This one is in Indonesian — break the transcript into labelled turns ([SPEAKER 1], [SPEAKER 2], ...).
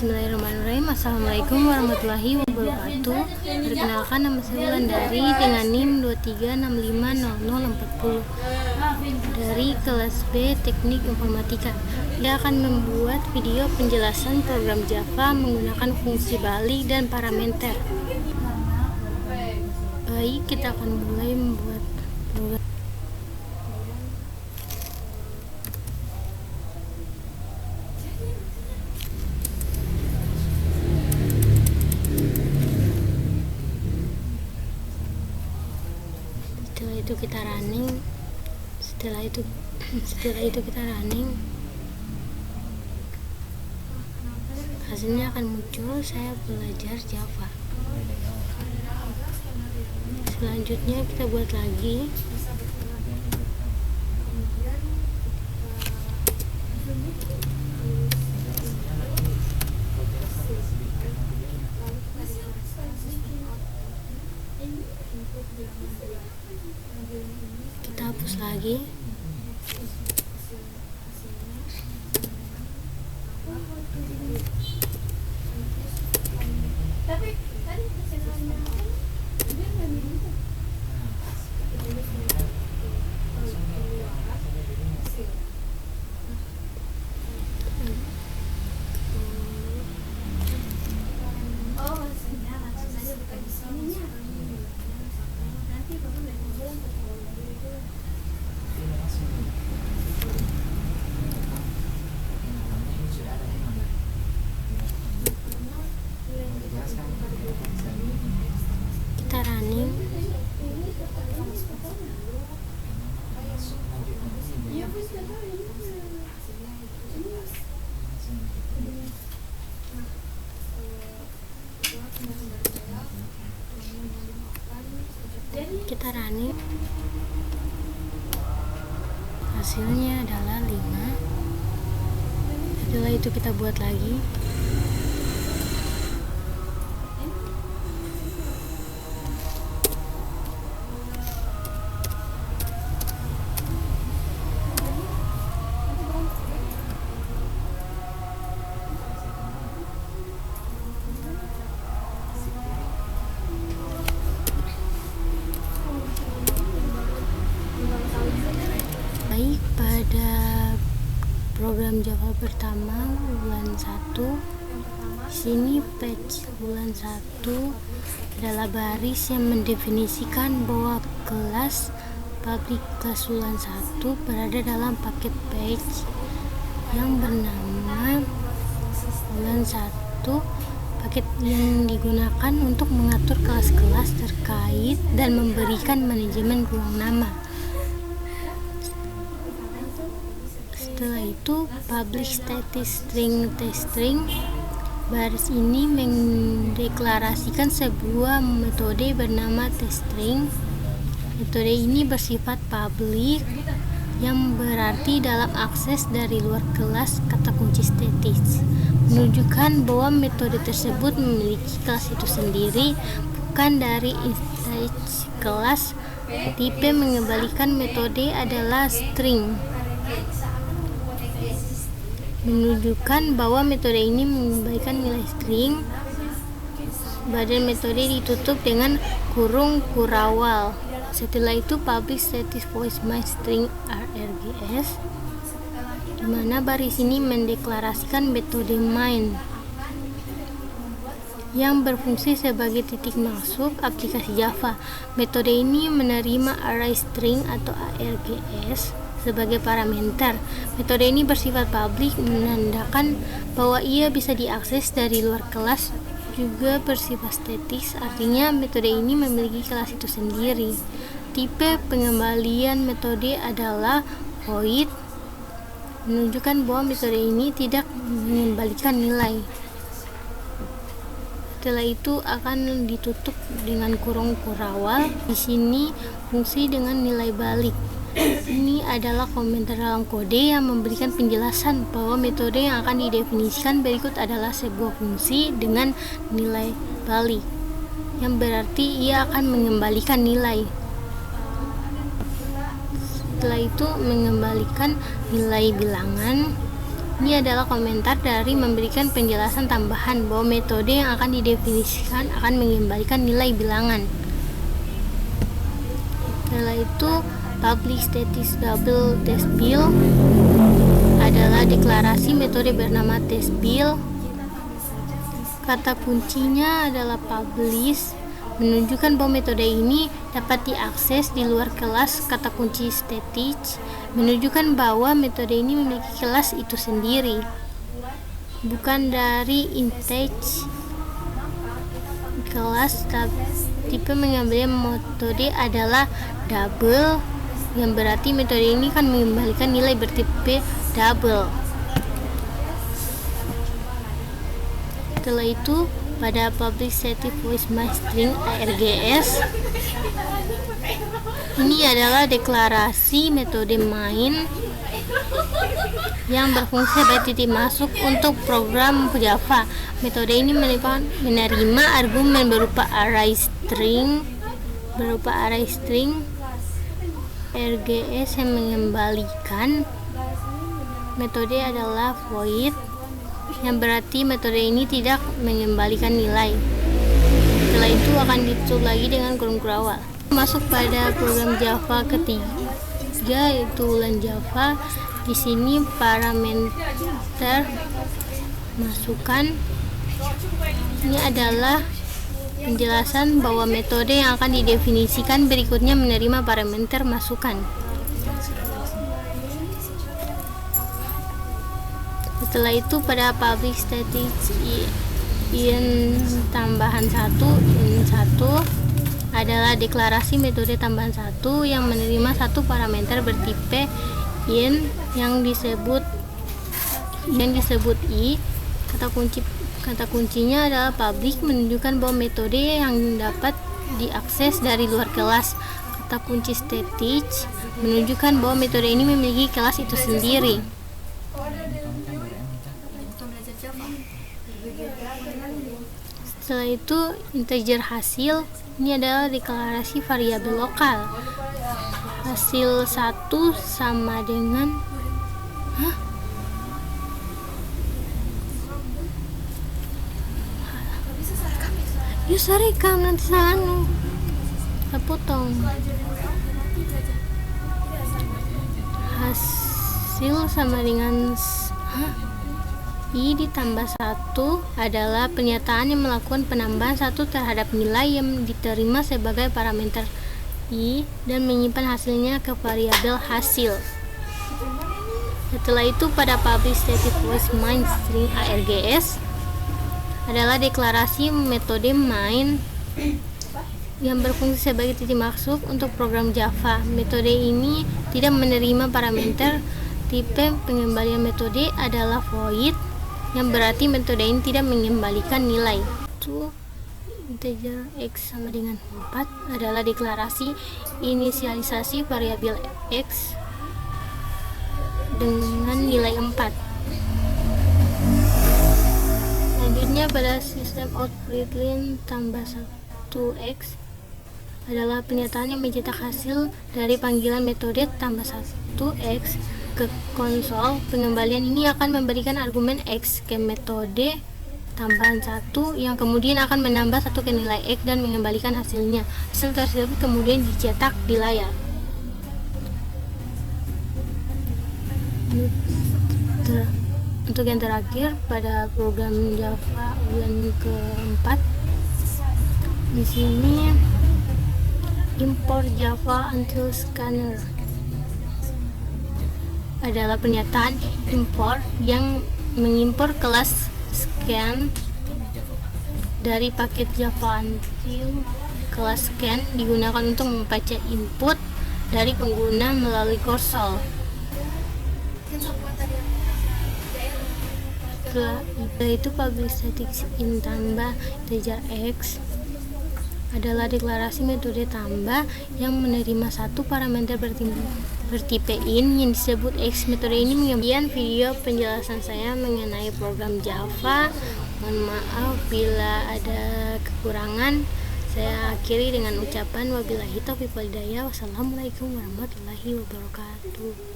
[SPEAKER 1] Bismillahirrahmanirrahim. Assalamualaikum warahmatullahi wabarakatuh. Perkenalkan, nama saya Wulandari dengan NIM 2365040 dari kelas B Teknik Informatika. Dia akan membuat video penjelasan program Java menggunakan fungsi balik dan parameter. Baik, kita akan mulai membuat program. Setelah itu kita running, hasilnya akan muncul saya belajar Java. Selanjutnya kita buat lagi. Kita hapus lagi. Kita running, hasilnya adalah 5. Setelah itu kita buat lagi. Baik, pada program Java pertama bulan 1, sini page bulan 1 adalah baris yang mendefinisikan bahwa kelas public kelas bulan 1 berada dalam paket page yang bernama bulan 1, paket yang digunakan untuk mengatur kelas-kelas terkait dan memberikan manajemen ruang nama. Setelah itu public static string teststring, baris ini mendeklarasikan sebuah metode bernama teststring. Metode ini bersifat public, yang berarti dalam akses dari luar kelas kata kunci statis, menunjukkan bahwa metode tersebut memiliki kelas itu sendiri, bukan dari instansi kelas. Tipe mengembalikan metode adalah string, menunjukkan bahwa metode ini mengembalikan nilai string. Badan metode ditutup dengan kurung kurawal. Setelah itu public static void main string args, di mana baris ini mendeklarasikan metode main yang berfungsi sebagai titik masuk aplikasi Java. Metode ini menerima array string atau args sebagai parameter. Metode ini bersifat public, menandakan bahwa ia bisa diakses dari luar kelas. Juga bersifat statis, artinya metode ini memiliki kelas itu sendiri. Tipe pengembalian metode adalah void, menunjukkan bahwa metode ini tidak mengembalikan nilai. Setelah itu akan ditutup dengan kurung kurawal. Di sini fungsi dengan nilai balik. Ini adalah komentar dalam kode yang memberikan penjelasan bahwa metode yang akan didefinisikan berikut adalah sebuah fungsi dengan nilai balik, yang berarti ia akan mengembalikan nilai. Setelah itu mengembalikan nilai bilangan. Ini adalah komentar dari memberikan penjelasan tambahan bahwa metode yang akan didefinisikan akan mengembalikan nilai bilangan. Setelah itu, public static double test bill adalah deklarasi metode bernama test bill. Kata kuncinya adalah publish, menunjukkan bahwa metode ini dapat diakses di luar kelas. Kata kunci static menunjukkan bahwa metode ini memiliki kelas itu sendiri, bukan dari instance kelas. Tipe mengambil metode adalah double, yang berarti metode ini akan mengembalikan nilai bertipe double. Setelah itu, pada public static voice main string ARGS, ini adalah deklarasi metode main yang berfungsi sebagai titik masuk untuk program Java. Metode ini menerima argumen berupa array string ARGS yang mengembalikan metode adalah void, yang berarti metode ini tidak mengembalikan nilai. Setelah itu akan ditutup lagi dengan kurung awal. Masuk pada program Java ketiga, yaitu ulang Java. Di sini parameter masukan. Ini adalah penjelasan bahwa metode yang akan didefinisikan berikutnya menerima parameter masukan. Setelah itu, pada public static in tambahan 1 adalah deklarasi metode tambahan 1 yang menerima satu parameter bertipe in yang disebut i. Kata kuncinya adalah public, menunjukkan bahwa metode yang dapat diakses dari luar kelas. Kata kunci static menunjukkan bahwa metode ini memiliki kelas itu sendiri. Setelah itu, integer hasil. Ini adalah deklarasi variabel lokal. Hasil 1 sama dengan rekam nanti salah potong. Hasil sama dengan I ditambah 1 adalah pernyataan yang melakukan penambahan 1 terhadap nilai yang diterima sebagai parameter I dan menyimpan hasilnya ke variabel hasil. Setelah itu, pada public static voice main string ARGS adalah deklarasi metode main yang berfungsi sebagai titik masuk untuk program Java. Metode ini tidak menerima parameter. Tipe pengembalian metode adalah void, yang berarti metode ini tidak mengembalikan nilai. Itu integer x sama dengan 4 adalah deklarasi inisialisasi variabel x dengan nilai 4. Selanjutnya, pada sistem out println tambah 1x adalah pernyataan yang mencetak hasil dari panggilan metode tambah 1x ke konsol. Pengembalian ini akan memberikan argumen x ke metode tambahan 1 yang kemudian akan menambah 1 ke nilai x dan mengembalikan hasilnya. Hasil tersebut kemudian dicetak di layar. Untuk yang terakhir, pada program Java ulangan keempat, di sini import Java until scanner adalah pernyataan import yang mengimpor kelas scan dari paket Java until. Kelas scan digunakan untuk membaca input dari pengguna melalui konsol. Setelah itu, public static in tambah integer x adalah deklarasi metode tambah yang menerima satu parameter bertipe in yang disebut x. Metode ini mengemban video penjelasan saya mengenai program Java. Mohon maaf bila ada kekurangan. Saya akhiri dengan ucapan wabillahi taufiq wal hidayah. Wassalamualaikum warahmatullahi wabarakatuh.